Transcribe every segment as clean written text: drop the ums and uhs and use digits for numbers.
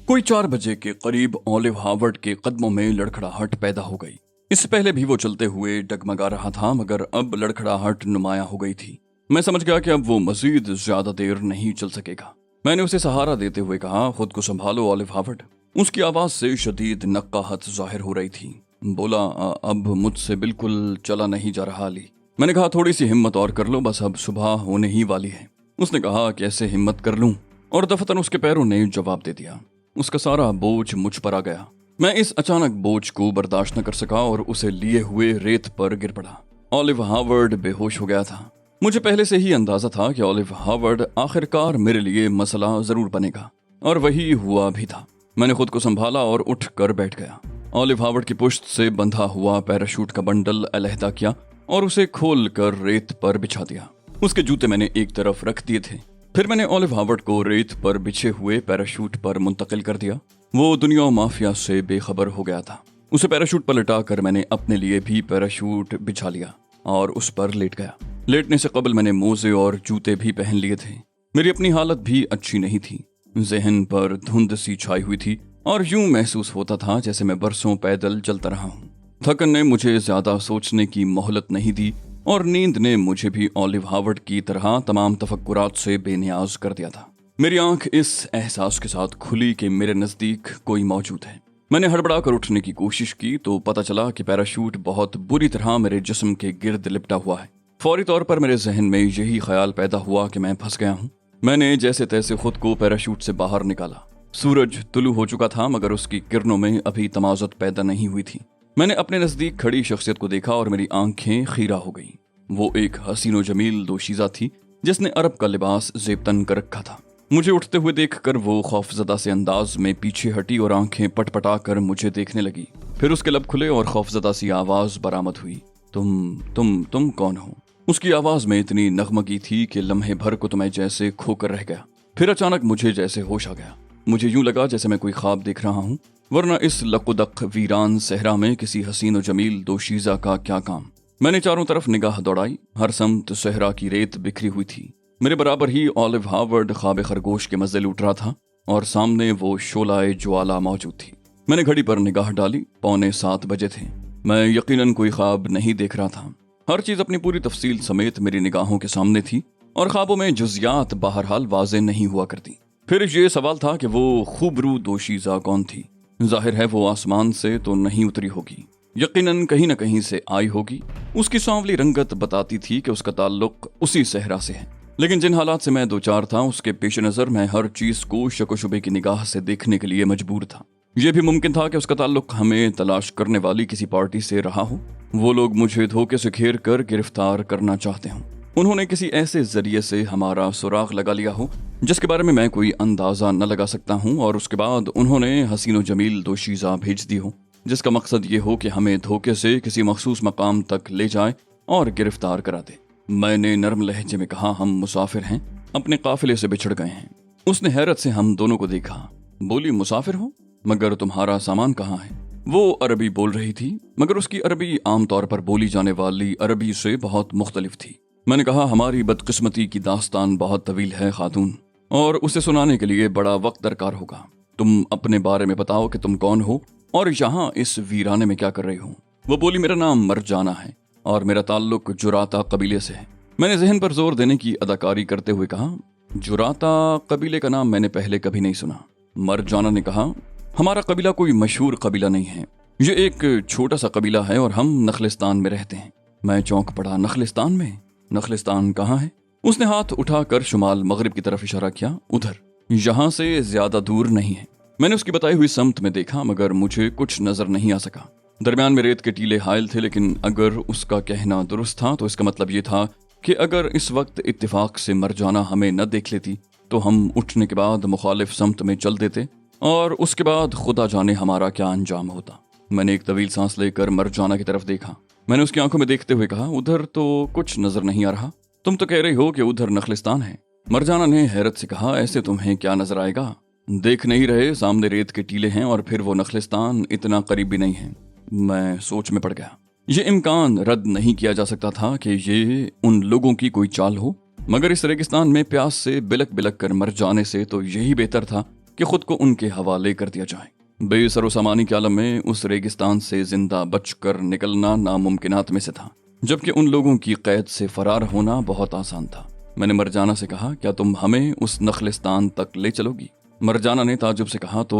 कोई 4 बजे के करीब ऑलिव हार्वर्ड के कदमों में लड़खड़ाहट पैदा हो गई। इससे पहले भी वो चलते हुए डगमगा रहा था, मगर अब लड़खड़ाहट नुमाया हो गई थी। मैं समझ गया कि अब वो मजीद ज्यादा देर नहीं चल सकेगा। मैंने उसे सहारा देते हुए कहा, खुद को संभालो ऑलिव हार्वर्ड। उसकी आवाज से शदीद नक्काहत जाहिर हो रही थी। बोला, अब मुझसे बिल्कुल चला नहीं जा रहा अली। मैंने कहा, थोड़ी सी हिम्मत और कर लो, बस अब सुबह होने ही वाली है। उसने कहा, कैसे हिम्मत कर लूं? और दफतन उसके पैरों ने जवाब दे दिया। उसका सारा बोझ मुझ पर आ गया। मैं इस अचानक बोझ को बर्दाश्त न कर सका और उसे लिए हुए रेत पर गिर पड़ा। ऑलिव हार्वर्ड बेहोश हो गया था। मुझे पहले से ही अंदाजा था कि ऑलिव हार्वर्ड आखिरकार मेरे लिए मसला जरूर बनेगा, और वही हुआ भी था। मैंने खुद को संभाला और उठ कर बैठ गया। ऑलिव हार्वर्ड की पुश्त से बंधा हुआ पैराशूट का बंडल अलहदा किया और उसे खोल कर रेत पर बिछा दिया। उसके जूते मैंने एक तरफ रख दिए थे। फिर मैंने ऑलिव हार्वर्ड को रेत पर बिछे हुए पैराशूट पर मुंतकिल कर दिया। वो दुनिया माफिया से बेखबर हो गया था। उसे पैराशूट पर लटाकर मैंने अपने लिए भी पैराशूट बिछा लिया और उस पर लेट गया। लेटने से कबल मैंने मोजे और जूते भी पहन लिए थे। मेरी अपनी हालत भी अच्छी नहीं थी। जहन पर धुंध सी छाई हुई थी और यूं महसूस होता था जैसे मैं बरसों पैदल चलता रहा हूँ। थकन ने मुझे ज्यादा सोचने की मोहलत नहीं दी और नींद ने मुझे भी ऑलिव हार्वर्ड की तरह तमाम तफक्कुरात से बेनियाज कर दिया था। मेरी आंख इस एहसास के साथ खुली कि मेरे नजदीक कोई मौजूद है। मैंने हड़बड़ा कर उठने की कोशिश की तो पता चला कि पैराशूट बहुत बुरी तरह मेरे जिस्म के गिर्द लिपटा हुआ है। फौरी तौर पर मेरे जहन में यही ख्याल पैदा हुआ कि मैं फंस गया हूँ। मैंने जैसे तैसे खुद को पैराशूट से बाहर निकाला। सूरज तुलू हो चुका था, मगर उसकी किरणों में अभी तमाज़त पैदा नहीं हुई थी। मैंने अपने नजदीक खड़ी शख्सियत को देखा और मेरी आंखें खीरा हो गईं। वो एक हसीनो जमील दोशीज़ा थी जिसने अरब का लिबास ज़ेबतन कर रखा था। मुझे उठते हुए देखकर वो खौफजदा से अंदाज में पीछे हटी और आंखें पटपटा कर मुझे देखने लगी। फिर उसके लब खुले और खौफजदा सी आवाज बरामद हुई। तुम कौन हो? उसकी आवाज में इतनी नगमगी थी कि लम्हे भर को तो मैं जैसे खोकर रह गया। फिर अचानक मुझे जैसे होश आ गया। मुझे यूं लगा जैसे मैं कोई ख्वाब देख रहा हूँ, वरना इस लकुदक वीरान सहरा में किसी हसीनो जमील दोशीज़ा का क्या काम। मैंने चारों तरफ निगाह दौड़ाई। हर समत सहरा की रेत बिखरी हुई थी। मेरे बराबर ही ऑलिव हार्वर्ड ख्वाब खरगोश के मज़े लूट रहा था और सामने वो शोलाए ज्वाला मौजूद थी। मैंने घड़ी पर निगाह डाली। 6:45 बजे थे। मैं यकीनन कोई ख्वाब नहीं देख रहा था। हर चीज अपनी पूरी तफसील समेत मेरी निगाहों के सामने थी और ख्वाबों में जुजियात बहरहाल वाज़े नहीं हुआ करती। फिर ये सवाल था कि वो खूबरू दोशीज़ा कौन थी। जाहिर है वो आसमान से तो नहीं उतरी होगी, यकीनन कहीं न कहीं से आई होगी। उसकी सांवली रंगत बताती थी कि उसका ताल्लुक उसी सहरा से है। लेकिन जिन हालात से मैं दो चार था, उसके पेश नज़र मैं हर चीज को शक व शुबे की निगाह से देखने के लिए मजबूर था। यह भी मुमकिन था कि उसका ताल्लुक हमें तलाश करने वाली किसी पार्टी से रहा हो। वो लोग मुझे धोखे से घेर कर गिरफ्तार करना चाहते हों। उन्होंने किसी ऐसे जरिए से हमारा सुराग लगा लिया हो जिसके बारे में मैं कोई अंदाजा न लगा सकता हूँ, और उसके बाद उन्होंने हसीनो जमील दोशीज़ा भेज दी हो जिसका मकसद ये हो कि हमें धोखे से किसी मखसूस मकाम तक ले जाए और गिरफ्तार करा दे। मैंने नरम लहजे में कहा, हम मुसाफिर हैं, अपने काफिले से बिछड़ गए हैं। उसने हैरत से हम दोनों को देखा। बोली, मुसाफिर हो, मगर तुम्हारा सामान कहाँ है? वो अरबी बोल रही थी, मगर उसकी अरबी आमतौर पर बोली जाने वाली अरबी से बहुत मुख्तलिफ थी। मैंने कहा, हमारी बदकिस्मती की दास्तान बहुत तवील है खातून, और उसे सुनाने के लिए बड़ा वक्त दरकार होगा। तुम अपने बारे में बताओ कि तुम कौन हो और यहाँ इस वीराने में क्या कर रही हो? वो बोली, मेरा नाम मरजाना है और मेरा ताल्लुक जुराता कबीले से है। मैंने जहन पर जोर देने की अदाकारी करते हुए कहा, जुराता कबीले का नाम मैंने पहले कभी नहीं सुना। मरजाना ने कहा, हमारा कबीला कोई मशहूर कबीला नहीं है। ये एक छोटा सा कबीला है और हम नखलिस्तान में रहते हैं। मैं चौंक पड़ा। नखलिस्तान में? नखलिस्तान कहाँ है? उसने हाथ उठाकर शुमाल मगरिब की तरफ इशारा किया। उधर, यहाँ से ज्यादा दूर नहीं है। मैंने उसकी बताई हुई समत में देखा, मगर मुझे कुछ नजर नहीं आ सका। दरमियान में रेत के टीले हायल थे, लेकिन अगर उसका कहना दुरुस्त था तो इसका मतलब ये था कि अगर इस वक्त इत्तेफाक से मरजाना हमें न देख लेती तो हम उठने के बाद मुखालिफ समत में चल देते, और उसके बाद खुदा जाने हमारा क्या अंजाम होता। मैंने एक तवील सांस लेकर मरजाना की तरफ देखा। मैंने उसकी आंखों में देखते हुए कहा, उधर तो कुछ नजर नहीं आ रहा। तुम तो कह रही हो कि उधर नखलिस्तान है। मरजाना ने हैरत से कहा, ऐसे तुम्हें क्या नजर आएगा? देख नहीं रहे, सामने रेत के टीले हैं और फिर वो नखलिस्तान इतना करीब भी नहीं है। मैं सोच में पड़ गया। ये इम्कान रद्द नहीं किया जा सकता था कि ये उन लोगों की कोई चाल हो, मगर इस रेगिस्तान में प्यास से बिलक बिलक कर मर जाने से तो यही बेहतर था کہ خود کو ان کے حوالے کر دیا جائے۔ بے سر و سامانی کے عالم میں اس ریگستان سے زندہ بچ کر نکلنا ناممکنات میں سے تھا، جبکہ ان لوگوں کی قید سے فرار ہونا بہت آسان تھا۔ میں نے مرجانہ سے کہا، کیا تم ہمیں اس نخلستان تک لے چلو گی؟ مرجانہ نے تعجب سے کہا، تو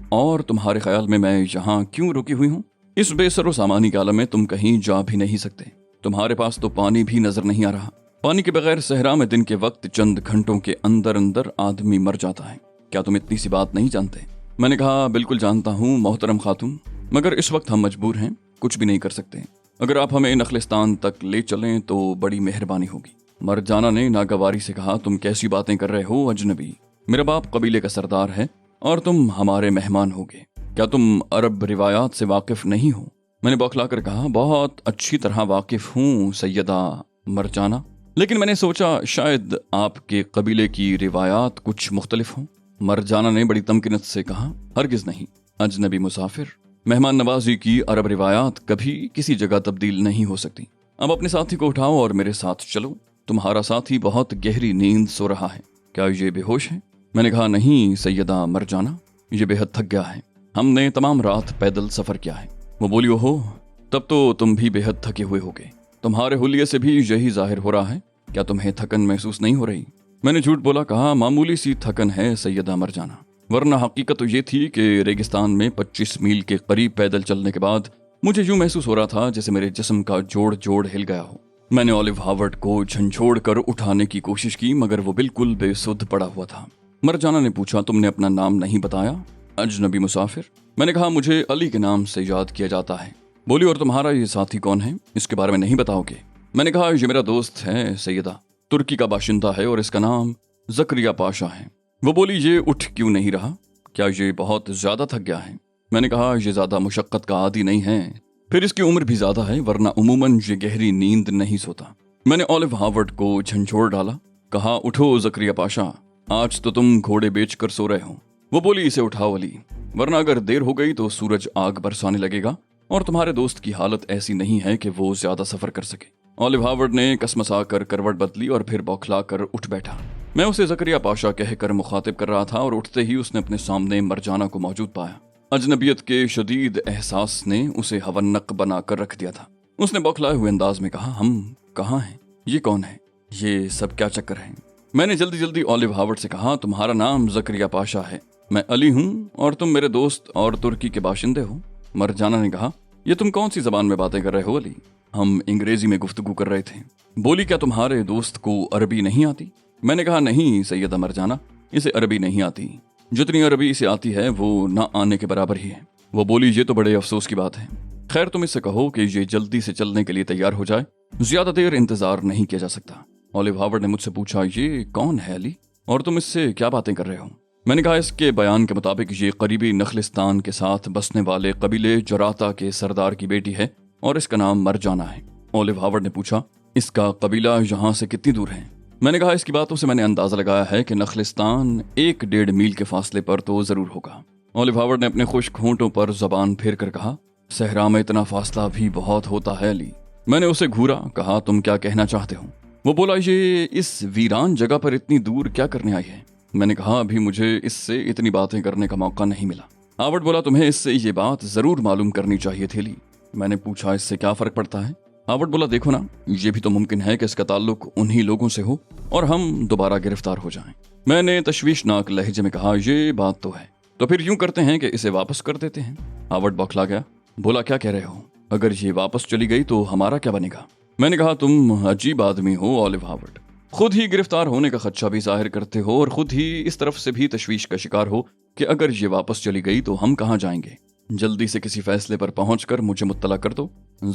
اور تمہارے خیال میں یہاں کیوں رکی ہوئی ہوں؟ اس بے سر و سامانی کے عالم میں تم کہیں جا بھی نہیں سکتے، تمہارے پاس تو پانی بھی نظر نہیں آ رہا۔ پانی کے بغیر صحرا میں دن کے وقت چند گھنٹوں کے اندر اندر آدمی مر جاتا ہے، کیا تم اتنی سی بات نہیں جانتے؟ میں نے کہا، بالکل جانتا ہوں محترم خاتون، مگر اس وقت ہم مجبور ہیں، کچھ بھی نہیں کر سکتے۔ اگر آپ ہمیں نخلستان تک لے چلیں تو بڑی مہربانی ہوگی۔ مرجانہ نے ناگواری سے کہا، تم کیسی باتیں کر رہے ہو اجنبی؟ میرا باپ قبیلے کا سردار ہے اور تم ہمارے مہمان ہوگے، کیا تم عرب روایات سے واقف نہیں ہو؟ میں نے بوکھلا کر کہا، بہت اچھی طرح واقف ہوں سیدہ مرجانہ، لیکن میں نے سوچا شاید آپ کے قبیلے کی روایات کچھ مختلف ہوں۔ مرجانہ نے بڑی تمکنت سے کہا، ہرگز نہیں، اجنبی مسافر، مہمان نوازی کی عرب روایات کبھی کسی جگہ تبدیل نہیں ہو سکتی۔ اب اپنے ساتھی کو اٹھاؤ اور میرے ساتھ چلو، تمہارا ساتھی بہت گہری نیند سو رہا ہے، کیا یہ بے ہوش ہے؟ میں نے کہا، نہیں سیدہ مرجانہ، یہ بے حد تھک گیا ہے، ہم نے تمام رات پیدل سفر کیا ہے۔ وہ بولی، ہو تب تو تم بھی بے حد تھکے ہوئے ہوگے، تمہارے حلیے سے بھی یہی ظاہر ہو رہا ہے، کیا تمہیں تھکن محسوس نہیں ہو رہی؟ میں نے جھوٹ بولا، کہا معمولی سی تھکن ہے سیدہ مرجانہ، ورنہ حقیقت تو یہ تھی کہ ریگستان میں 25 میل کے قریب پیدل چلنے کے بعد مجھے یوں محسوس ہو رہا تھا جیسے میرے جسم کا جوڑ جوڑ ہل گیا ہو۔ میں نے اولیو ہاورڈ کو جھنجھوڑ کر اٹھانے کی کوشش کی، مگر وہ بالکل بے سدھ پڑا ہوا تھا۔ مرجانہ نے پوچھا، تم نے اپنا نام نہیں بتایا اجنبی مسافر؟ میں نے کہا، مجھے علی کے نام سے یاد کیا جاتا ہے۔ بولی، اور تمہارا یہ ساتھی کون ہے؟ اس کے بارے میں نہیں بتاؤ گے؟ میں نے کہا، یہ میرا دوست ہے سیدہ، ترکی کا باشندہ ہے اور اس کا نام زکریا پاشا ہے۔ وہ بولی، یہ اٹھ کیوں نہیں رہا؟ کیا یہ بہت زیادہ تھک گیا ہے؟ میں نے کہا، یہ زیادہ مشقت کا عادی نہیں ہے، پھر اس کی عمر بھی زیادہ ہے، ورنہ عموماً یہ گہری نیند نہیں سوتا۔ میں نے اولیو ہاورڈ کو جھنجھوڑ ڈالا، کہا، اٹھو زکریا پاشا، آج تو تم گھوڑے بیچ کر سو رہے ہو۔ وہ بولی، اسے اٹھاؤ علی، ورنہ اگر دیر ہو گئی تو سورج آگ برسانے لگے گا اور تمہارے دوست کی حالت ایسی نہیں ہے کہ وہ زیادہ سفر کر سکے۔ اولیو ہاورڈ نے کسمسا کر کروٹ بدلی اور پھر بوکھلا کر اٹھ بیٹھا۔ میں اسے زکریا پاشا کہہ کر مخاطب کر رہا تھا اور اٹھتے ہی اس نے اپنے سامنے مرجانہ کو موجود پایا۔ اجنبیت کے شدید احساس نے اسے ہونق بنا کر رکھ دیا تھا۔ اس نے بوکھلائے ہوئے انداز میں کہا، ہم کہاں ہیں؟ یہ کون ہے؟ یہ سب کیا چکر ہے؟ میں نے جلدی جلدی اولیو ہاورڈ سے کہا، تمہارا نام زکریا پاشا ہے، میں علی ہوں اور تم میرے دوست اور ترکی کے باشندے ہو۔ مرجانہ نے کہا، یہ تم کون سی زبان میں باتیں کر رہے ہو علی؟ ہم انگریزی میں گفتگو کر رہے تھے۔ بولی، کیا تمہارے دوست کو عربی نہیں آتی؟ میں نے کہا، نہیں سیدہ مرجانہ، اسے عربی نہیں آتی، جتنی عربی اسے آتی ہے وہ نہ آنے کے برابر ہی ہے۔ وہ بولی، یہ تو بڑے افسوس کی بات ہے، خیر تم اس سے کہو کہ یہ جلدی سے چلنے کے لیے تیار ہو جائے، زیادہ دیر انتظار نہیں کیا جا سکتا۔ اولیو ہاورڈ نے مجھ سے پوچھا، یہ کون ہے علی اور تم اس سے کیا باتیں کر رہے ہو؟ میں نے کہا، اس کے بیان کے مطابق یہ قریبی نخلستان کے ساتھ بسنے والے قبیلے جراتا کے سردار کی بیٹی ہے اور اس کا نام مرجانہ ہے۔ اولیو ہاورڈ نے پوچھا، اس کا قبیلہ یہاں سے کتنی دور ہے؟ میں نے کہا، اس کی باتوں سے میں نے اندازہ لگایا ہے کہ نخلستان 1-1.5 میل کے فاصلے پر تو ضرور ہوگا۔ اولیو ہاورڈ نے اپنے خشک ہونٹوں پر زبان پھیر کر کہا، صحرا میں اتنا فاصلہ بھی بہت ہوتا ہے علی۔ میں نے اسے گھورا، کہا، تم کیا کہنا چاہتے ہو؟ وہ بولا، یہ اس ویران جگہ پر اتنی دور کیا کرنے آئی ہے؟ میں نے کہا، ابھی مجھے اس سے اتنی باتیں کرنے کا موقع نہیں ملا۔ ہاورڈ بولا، تمہیں اس سے یہ بات ضرور معلوم کرنی چاہیے تھی علی۔ میں نے پوچھا، اس سے کیا فرق پڑتا ہے؟ ہاورڈ بولا، دیکھو نا، یہ بھی تو ممکن ہے کہ اس کا تعلق انہی لوگوں سے ہو اور ہم دوبارہ گرفتار ہو جائیں۔ میں نے تشویشناک لہجے میں کہا، یہ بات تو ہے، تو پھر یوں کرتے ہیں کہ اسے واپس کر دیتے ہیں۔ ہاورڈ بوکھلا گیا، بولا، کیا کہہ رہے ہو؟ اگر یہ واپس چلی گئی تو ہمارا کیا بنے گا؟ میں نے کہا، تم عجیب آدمی ہو اولیو ہاورڈ، خود ہی گرفتار ہونے کا خدشہ بھی ظاہر کرتے ہو اور خود ہی اس طرف سے بھی تشویش کا شکار ہو کہ اگر یہ واپس چلی گئی تو ہم کہاں جائیں گے؟ جلدی سے کسی فیصلے پر پہنچ کر مجھے مطلع کر دو،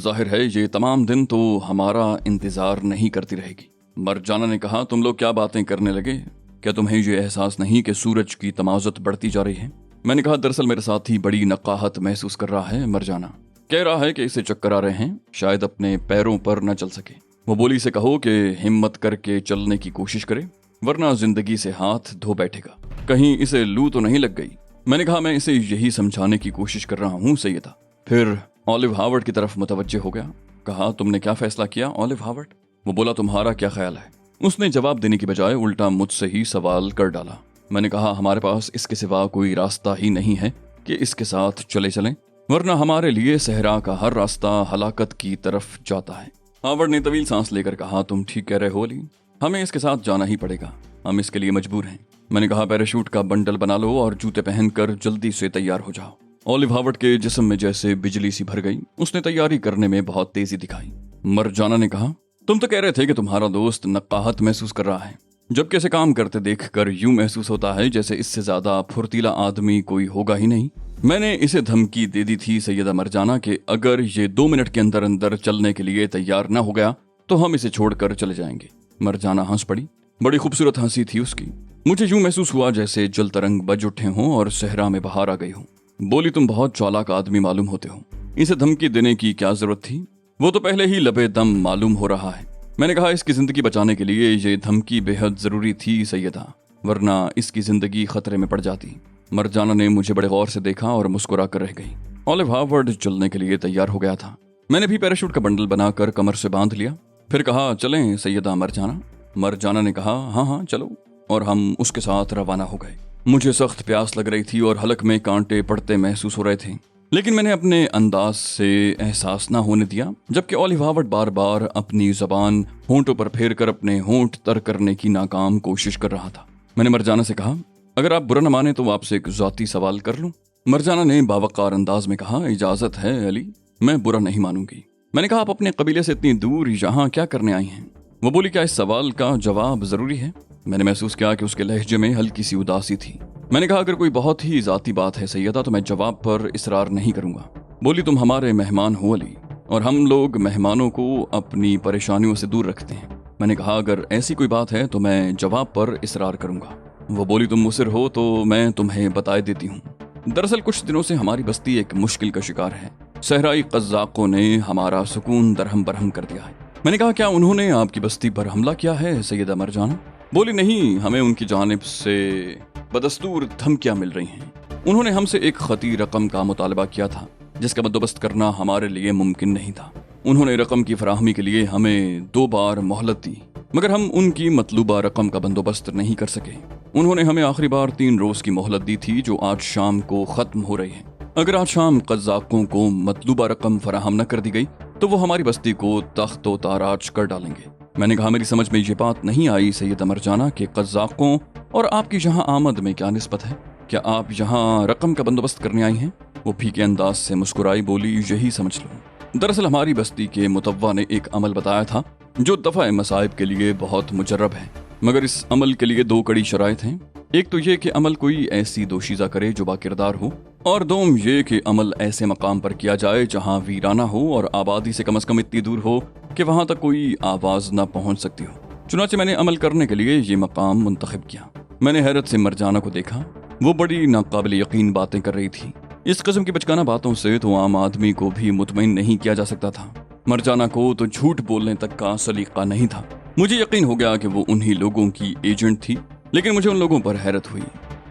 ظاہر ہے یہ تمام دن تو ہمارا انتظار نہیں کرتی رہے گی۔ مرجانہ نے کہا، تم لوگ کیا باتیں کرنے لگے؟ کیا تمہیں یہ احساس نہیں کہ سورج کی تمازت بڑھتی جا رہی ہے؟ میں نے کہا، دراصل میرے ساتھی بڑی نقاہت محسوس کر رہا ہے مرجانہ، کہہ رہا ہے کہ اسے چکر آ رہے ہیں، شاید اپنے پیروں پر نہ چل سکے۔ وہ بولی، سے کہو کہ ہمت کر کے چلنے کی کوشش کرے ورنہ زندگی سے ہاتھ دھو بیٹھے گا، کہیں اسے لو تو نہیں لگ گئی۔ میں نے کہا، میں اسے یہی سمجھانے کی کوشش کر رہا ہوں سیدہ۔ پھر اولیو ہاورڈ کی طرف متوجہ ہو گیا، کہا، تم نے کیا فیصلہ کیا اولیو ہاورڈ؟ وہ بولا، تمہارا کیا خیال ہے؟ اس نے جواب دینے کی بجائے الٹا مجھ سے ہی سوال کر ڈالا۔ मैंने कहा हमारे पास इसके सिवा कोई रास्ता ही नहीं है कि इसके साथ चले चलें, वरना हमारे लिए सहरा का हर रास्ता हलाकत की तरफ जाता है। हावर्ड ने तवील सांस लेकर कहा, तुम ठीक कह रहे हो अली, हमें इसके साथ जाना ही पड़ेगा, हम इसके लिए मजबूर हैं। मैंने कहा पैराशूट का बंडल बना लो और जूते पहनकर जल्दी से तैयार हो जाओ। ऑलिव हावर्ड के जिस्म में जैसे बिजली सी भर गई। उसने तैयारी करने में बहुत तेजी दिखाई। मरजाना ने कहा, तुम तो कह रहे थे कि तुम्हारा दोस्त नक्काहत महसूस कर रहा है, जबकि ऐसे काम करते देखकर यूं महसूस होता है जैसे इससे ज्यादा फुर्तीला आदमी कोई होगा ही नहीं। मैंने इसे धमकी दे दी थी सैयदा मरजाना कि अगर ये 2 मिनट के अंदर अंदर चलने के लिए तैयार न हो गया तो हम इसे छोड़कर चले जाएंगे। मरजाना हंस पड़ी। बड़ी खूबसूरत हंसी थी उसकी। मुझे यूं महसूस हुआ जैसे जल तरंग बज उठे हों और सहरा में बहार आ गई हो। बोली, तुम बहुत चालाक आदमी मालूम होते हो, इसे धमकी देने की क्या जरूरत थी, वो तो पहले ही लबे दम मालूम हो रहा है। मैंने कहा, इसकी जिंदगी बचाने के लिए ये धमकी बेहद जरूरी थी सैयदा, वरना इसकी जिंदगी खतरे में पड़ जाती। मरजाना ने मुझे बड़े गौर से देखा और मुस्कुरा कर रह गई। ऑलिव हावर्ड चलने के लिए तैयार हो गया था। मैंने भी पैराशूट का बंडल बनाकर कमर से बांध लिया। फिर कहा, चलें सैयदा मरजाना। मरजाना ने कहा, हाँ हाँ चलो, और हम उसके साथ रवाना हो गए। मुझे सख्त प्यास लग रही थी और हलक में कांटे पड़ते महसूस हो रहे थे, लेकिन मैंने अपने अंदाज से एहसास ना होने दिया, जबकि ऑलिव हावर्ड बार बार अपनी जबान होंठों पर फेर कर अपने होंठ तर करने की नाकाम कोशिश कर रहा था। मैंने मरजाना से कहा, अगर आप बुरा न माने तो आपसे एक ज़ाती सवाल कर लूं। मरजाना ने बावकार अंदाज में कहा, इजाजत है अली, मैं बुरा नहीं मानूंगी। मैंने कहा, आप अपने कबीले से इतनी दूर यहाँ क्या करने आई हैं? वो बोली, क्या इस सवाल का जवाब जरूरी है? मैंने महसूस किया कि उसके लहजे में हल्की सी उदासी थी। मैंने कहा, अगर कोई बहुत ही जाती बात है सैयदा तो मैं जवाब पर इसरार नहीं करूंगा। बोली, तुम हमारे मेहमान हो अली, और हम लोग मेहमानों को अपनी परेशानियों से दूर रखते हैं। मैंने कहा, अगर ऐसी कोई बात है तो मैं जवाब पर इसरार करूंगा। वो बोली, तुम मुसिर हो तो मैं तुम्हें बताए देती हूँ। दरअसल कुछ दिनों से हमारी बस्ती एक मुश्किल का शिकार है। सहराई कज़ाकों ने हमारा सुकून दरहम बरहम कर दिया है। मैंने कहा, क्या उन्होंने आपकी बस्ती पर हमला किया है सैयदा मरजाना? बोली, नहीं, हमें उनकी जानिब से बदस्तूर धमकियां मिल रही हैं। उन्होंने हमसे एक खती रकम का मुतालबा किया था जिसका बंदोबस्त करना हमारे लिए मुमकिन नहीं था। उन्होंने रकम की फराहमी के लिए हमें 2 बार मोहलत दी, मगर हम उनकी मतलूबा रकम का बंदोबस्त नहीं कर सके। उन्होंने हमें आखिरी बार 3 रोज की मोहलत दी थी जो आज शाम को खत्म हो रही है। अगर आज शाम कज़ाकों को मतलूबा रकम फराहम न कर दी गई तो वो हमारी बस्ती को तख्तो ताराज कर डालेंगे। मैंने कहा, मेरी समझ में ये बात नहीं आई सैयदा मरजाना कि कज़ाकों और आपकी यहाँ आमद में क्या निस्बत है? क्या आप यहाँ रकम का बंदोबस्त करने आई हैं? वो फीके अंदाज से मुस्कुराई। बोली, यही समझ लो। दरअसल हमारी बस्ती के मुतव्वा ने एक अमल बताया था जो दफ़ा मसाइब के लिए बहुत मुजर्रब है, मगर इस अमल के लिए 2 कड़ी शराइत हैं। एक तो ये कि अमल कोई ऐसी दोशीज़ा करे जो बाकिरदार हो, और दोम ये कि अमल ऐसे मकाम पर किया जाए जहाँ वीराना हो और आबादी से कम इतनी दूर हो कि वहाँ तक कोई आवाज़ न पहुँच सकती हो। चुनाचे मैंने अमल करने के लिए ये मकाम मुंतखब किया। मैंने हैरत से मरजाना को देखा। वो बड़ी नाकाबिल यकीन बातें कर रही थी। इस किस्म की बचकाना बातों से तो आम आदमी को भी मुतमईन नहीं किया जा सकता था। मरजाना को तो झूठ बोलने तक का सलीका नहीं था। मुझे यकीन हो गया कि वो उन्हीं लोगों की एजेंट थी, लेकिन मुझे उन लोगों पर हैरत हुई।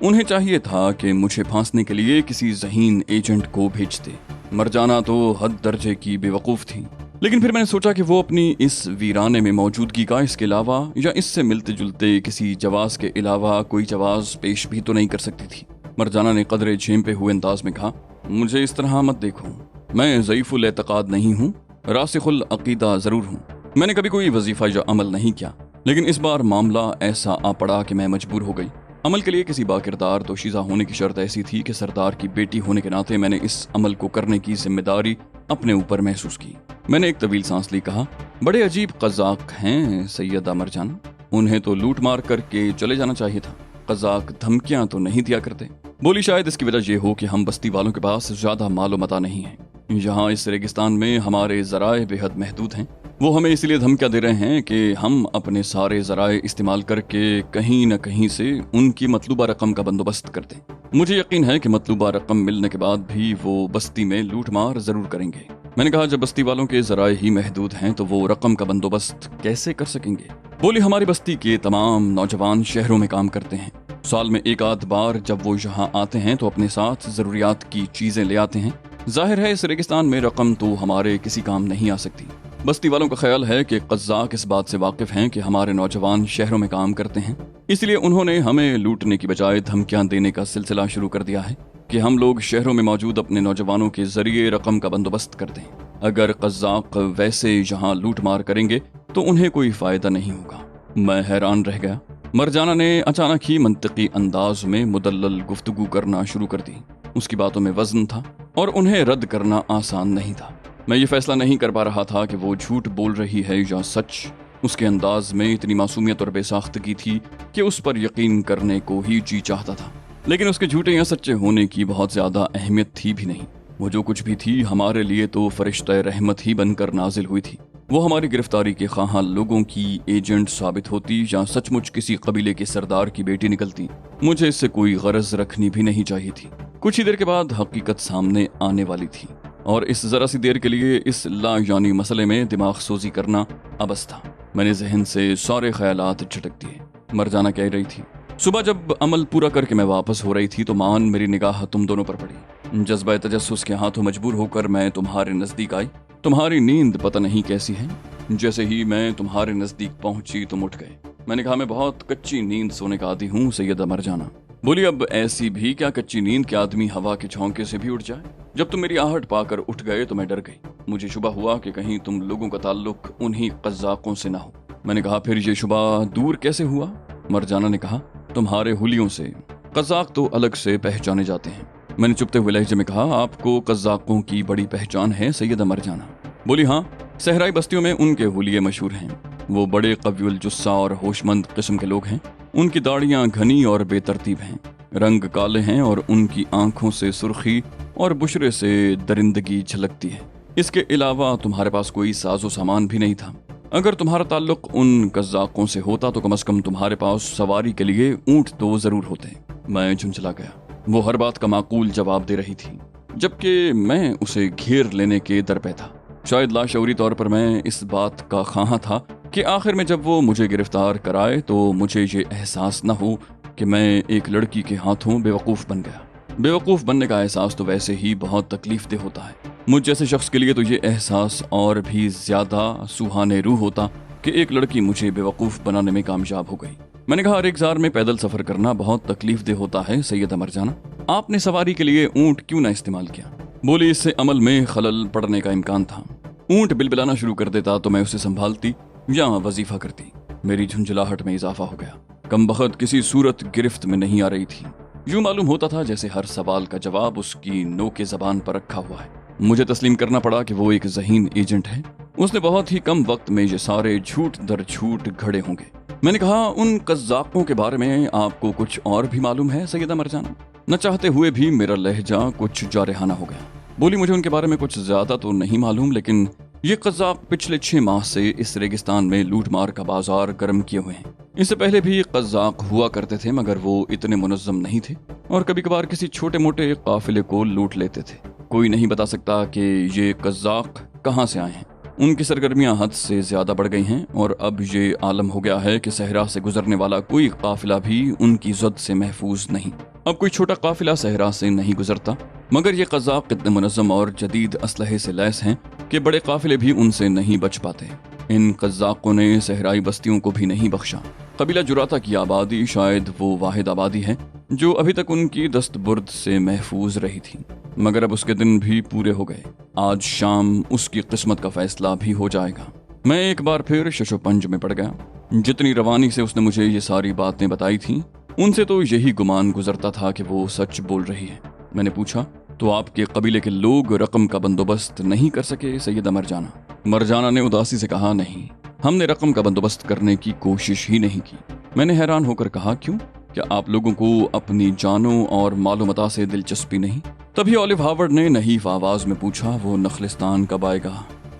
उन्हें चाहिए था कि मुझे फांसने के लिए किसी ज़हीन एजेंट को भेजते। मरजाना तो हद दर्जे की बेवकूफ़ थी, लेकिन फिर मैंने सोचा कि वो अपनी इस वीराने में मौजूदगी का इसके अलावा या इससे मिलते जुलते किसी जवाज़ के अलावा कोई जवाज़ पेश भी तो नहीं कर सकती थी। मरजाना ने कदरे झेंपे हुए अंदाज में कहा, मुझे इस तरह मत देखो, मैं ज़ईफ़ुल एतक़ाद नहीं हूँ, रासिख़ुल अक़ीदा ज़रूर हूँ। मैंने कभी कोई वजीफ़ा या अमल नहीं किया, लेकिन इस बार मामला ऐसा आ पड़ा कि मैं मजबूर हो गई। अमल के लिए किसी बाकिरदार दोशीज़ा होने की शर्त ऐसी थी कि सरदार की बेटी होने के नाते मैंने इस अमल को करने की जिम्मेदारी अपने ऊपर महसूस की। मैंने एक तवील सांस ली। कहा, बड़े अजीब कज़ाक हैं सैयदा मरजाना, उन्हें तो लूट मार करके चले जाना चाहिए था। कज़ाक धमकियां तो नहीं दिया करते। बोली, शायद इसकी वजह यह हो कि हम बस्ती वालों के पास ज्यादा मालो मता नहीं है। यहाँ इस रेगिस्तान में हमारे ज़राए बेहद महदूद हैं। वो हमें इसलिए धमकियां दे रहे हैं कि हम अपने सारे ज़राए इस्तेमाल करके कहीं न कहीं से उनकी मतलूबा रकम का बंदोबस्त कर दें। मुझे यकीन है कि मतलूबा रकम मिलने के बाद भी वो बस्ती में लूट मार जरूर करेंगे। मैंने कहा, जब बस्ती वालों के ज़राए ही महदूद हैं तो वो रकम का बंदोबस्त कैसे कर सकेंगे? बोली, हमारी बस्ती के तमाम नौजवान शहरों में काम करते हैं। साल में एक आध बार जब वो यहाँ आते हैं तो अपने साथ ज़रूरियात की चीज़ें ले आते हैं। जाहिर है इस रेगिस्तान में रकम तो हमारे किसी काम नहीं आ सकती। बस्ती वालों का ख्याल है कि कज़्ज़ाक़ इस बात से वाकिफ हैं कि हमारे नौजवान शहरों में काम करते हैं, इसलिए उन्होंने हमें लूटने की बजाय धमकियां देने का सिलसिला शुरू कर दिया है कि हम लोग शहरों में मौजूद अपने नौजवानों के जरिए रकम का बंदोबस्त कर दें। अगर कज़्ज़ाक़ वैसे यहाँ लूट मार करेंगे तो उन्हें कोई फायदा नहीं होगा। मैं हैरान रह गया। मरजाना ने अचानक ही मंतकी अंदाज में मुदल्लल गुफ्तगू करना शुरू कर दी। उसकी बातों में वजन था और उन्हें रद्द करना आसान नहीं था। मैं ये फैसला नहीं कर पा रहा था कि वो झूठ बोल रही है या सच। उसके अंदाज में इतनी मासूमियत और बेसाख्तगी थी कि उस पर यकीन करने को ही जी चाहता था, लेकिन उसके झूठे या सच्चे होने की बहुत ज्यादा अहमियत थी भी नहीं। वो जो कुछ भी थी हमारे लिए तो फरिश्ता रहमत ही बनकर नाजिल हुई थी। वो हमारी गिरफ्तारी के ख्वाह लोगों की एजेंट साबित होती या सचमुच किसी कबीले के सरदार की बेटी निकलती, मुझे इससे कोई गरज रखनी भी नहीं चाहिए थी। कुछ ही देर के बाद हकीकत सामने आने वाली थी और इस जरा सी देर के लिए इस लायानी मसले में दिमाग सोजी करना अबस था। मैंने जहन से सारे ख्यालात झटक दिए। मरजाना कह रही थी, सुबह जब अमल पूरा करके मैं वापस हो रही थी तो मान मेरी निगाह तुम दोनों पर पड़ी। जज्बा तजस्सुस के हाथों मजबूर होकर मैं तुम्हारे नजदीक आई। तुम्हारी नींद पता नहीं कैसी है। जैसे ही मैं तुम्हारे नजदीक पहुंची तुम उठ गए। मैंने कहा, मैं बहुत कच्ची नींद सोने का आदी हूँ सैयदा मरजाना। बोली, अब ऐसी भी क्या कच्ची नींद कि आदमी हवा के झोंके से भी उठ जाए। जब तुम मेरी आहट पाकर उठ गए तो मैं डर गई। मुझे शुबा हुआ कि कहीं तुम लोगों का ताल्लुक उन्हीं कज़्ज़ाक़ों से ना हो। मैंने कहा, फिर ये शुबा दूर कैसे हुआ? मरजाना ने कहा, तुम्हारे हुलियों से। कज़्ज़ाक़ तो अलग से पहचाने जाते हैं। मैंने चुपते हुए लहजे में कहा, आपको कज़्ज़ाक़ों की बड़ी पहचान है सैयदा मरजाना? बोली, हाँ, सहराई बस्तियों में उनके हुलिये मशहूर हैं। वो बड़े कवियुल जुस्सा और होशमंद किस्म के लोग हैं। उनकी दाढ़ियां घनी और बेतरतीब हैं, रंग काले हैं और उनकी आंखों से सुर्खी और बुशरे से दरिंदगी झलकती है। इसके अलावा तुम्हारे पास कोई साजो सामान भी नहीं था। अगर तुम्हारा ताल्लुक उन कज़्ज़ाक़ों से होता तो कम से कम तुम्हारे पास सवारी के लिए ऊंट तो जरूर होते। मैं झुंझला गया। वो हर बात का माकूल जवाब दे रही थी, जबकि मैं उसे घेर लेने के दर पे था। शायद लाशऊरी तौर पर मैं इस बात का ख्वाह था कि आखिर में जब वो मुझे गिरफ्तार कराए तो मुझे ये एहसास न हो कि मैं एक लड़की के हाथों बेवकूफ़ बन गया। बेवकूफ़ बनने का एहसास तो वैसे ही बहुत तकलीफ-देह होता है। मुझ जैसे शख्स के लिए तो ये एहसास और भी ज़्यादा सुहाने रूह होता कि एक लड़की मुझे बेवकूफ़ बनाने में कामयाब हो गई। मैंने कहा, रेगिस्तान में पैदल सफ़र करना बहुत तकलीफ-देह होता है सैयदा मरजाना। आपने सवारी के लिए ऊँट क्यों ना इस्तेमाल किया? बोली, इससे अमल में खलल पड़ने का इम्कान था। ऊँट बिलबिलाना शुरू कर देता तो मैं उसे संभालती या वजीफा करती। मेरी झुंझलाहट में इजाफा हो गया। कमबख्त किसी सूरत गिरफ्त में नहीं आ रही थी। यूं मालूम होता था जैसे हर सवाल का जवाब उसकी नोके ज़बान पर रखा हुआ है। मुझे तस्लीम करना पड़ा कि वो एक ज़हीन एजेंट है। उसने बहुत ही कम वक्त में ये सारे झूठ दर झूठ घड़े होंगे। मैंने कहा, उन कज़्ज़ाक़ों के बारे में आपको कुछ और भी मालूम है सैयदा मरजाना? न चाहते हुए भी मेरा लहजा कुछ जारहाना हो गया। बोली, मुझे उनके बारे में कुछ ज्यादा तो नहीं मालूम, लेकिन ये कज़्ज़ाक़ पिछले 6 माह से इस रेगिस्तान में लूट मार का बाजार गर्म किए हुए हैं। इससे पहले भी कज़्ज़ाक़ हुआ करते थे, मगर वो इतने मुनज़्ज़म नहीं थे और कभी कभार किसी छोटे मोटे काफिले को लूट लेते थे। कोई नहीं बता सकता कि ये कज़्ज़ाक़ कहाँ से आए हैं। उनकी सरगर्मियां हद से ज्यादा बढ़ गई हैं और अब ये आलम हो गया है कि सहरा से गुजरने वाला कोई काफिला भी उनकी जद से महफूज नहीं। अब कोई छोटा काफिला सहरा से नहीं गुजरता, मगर ये कज़्ज़ाक़ इतने मुनज़्ज़म और जदीद असलहे से लैस हैं कि बड़े काफिले भी उनसे नहीं बच पाते। इन कज़्ज़ाक़ों ने सहराई बस्तियों को भी नहीं बख्शा। कबीला जुराता की आबादी शायद वो वाहिद आबादी है जो अभी तक उनकी दस्तबुर्द से महफूज रही थी, मगर अब उसके दिन भी पूरे हो गए। आज शाम उसकी किस्मत का फैसला भी हो जाएगा। मैं एक बार फिर शशोपंज में पड़ गया। जितनी रवानी से उसने मुझे ये सारी बातें बताई थीं, उनसे तो यही गुमान गुजरता था कि वो सच बोल रही है। मैंने पूछा, तो आपके कबीले के लोग रकम का बंदोबस्त नहीं कर सके सैयदा मरजाना? मरजाना ने उदासी से कहा, नहीं, हमने रकम का बंदोबस्त करने की कोशिश ही नहीं की। मैंने हैरान होकर कहा, क्यों? क्या आप लोगों को अपनी जानों और मालूमता से दिलचस्पी नहीं? तभी ओलिव हावर्ड ने नहीफ आवाज में पूछा, वो नखलिस्तान कब आएगा?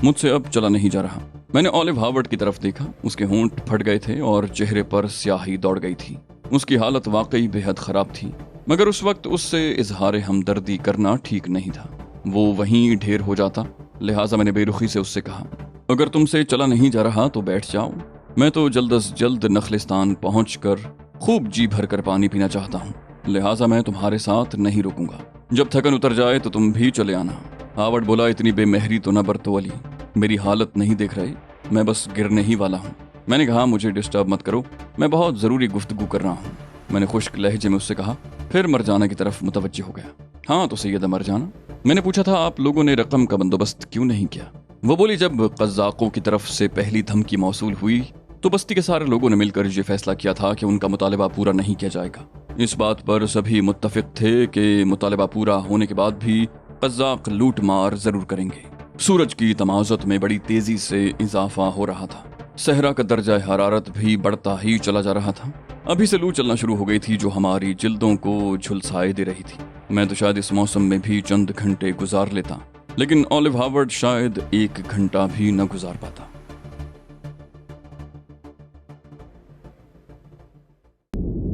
मुझसे अब चला नहीं जा रहा। मैंने ओलिव हावर्ड की तरफ देखा। उसके होंठ फट गए थे और चेहरे पर स्याही दौड़ गई थी। उसकी हालत वाकई बेहद खराब थी, मगर उस वक्त उससे इजहार हमदर्दी करना ठीक नहीं था। वो वहीं ढेर हो जाता। लिहाजा मैंने बेरुखी से उससे कहा, अगर तुमसे चला नहीं जा रहा तो बैठ जाओ। मैं तो जल्द अज जल्द नखलिस्तान पहुंचकर खूब जी भर कर पानी पीना चाहता हूँ, लिहाजा मैं तुम्हारे साथ नहीं रुकूंगा। जब थकन उतर जाए तो तुम भी चले आना। हावर्ड बोला, इतनी बेमहरी तो न बरतो अली। मेरी हालत नहीं देख रहे, मैं बस गिरने ही वाला हूँ। मैंने कहा मुझे डिस्टर्ब मत करो, मैं बहुत ज़रूरी गुफ्तगू कर रहा हूँ। मैंने खुश्क लहजे में उससे कहा, फिर मरजाना की तरफ मुतवज्जे हो गया। हाँ तो सैयदा मरजाना, मैंने पूछा था आप लोगों ने रकम का बंदोबस्त क्यों नहीं किया? वो बोली, जब कज़ाकों की तरफ से पहली धमकी मौसूल हुई तो बस्ती के सारे लोगों ने मिलकर ये फैसला किया था कि उनका मुतालबा पूरा नहीं किया जाएगा। इस बात पर सभी मुत्तफिक थे कि मुतालबा पूरा होने के बाद भी कज़ाक लूट मार जरूर करेंगे। सूरज की तमाज़त में बड़ी तेजी से इजाफा हो रहा था। सहरा का दर्जा हरारत भी बढ़ता ही चला जा रहा था। अभी से लू चलना शुरू हो गई थी जो हमारी जिल्दों को झुलसाए दे रही थी। मैं तो शायद इस मौसम में भी चंद घंटे गुजार लेता, लेकिन ऑलिव हार्वर्ड शायद 1 घंटा भी न गुजार पाता।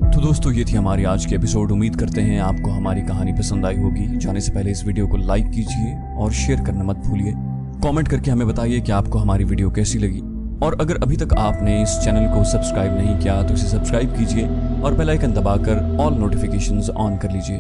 तो दोस्तों, ये थी हमारी आज की एपिसोड। उम्मीद करते हैं आपको हमारी कहानी पसंद आई होगी। जाने से पहले इस वीडियो को लाइक कीजिए और शेयर करना मत भूलिए। कमेंट करके हमें बताइए कि आपको हमारी वीडियो कैसी लगी, और अगर अभी तक आपने इस चैनल को सब्सक्राइब नहीं किया तो इसे सब्सक्राइब कीजिए और बेल आइकन दबाकर ऑल नोटिफिकेशंस ऑन कर लीजिए।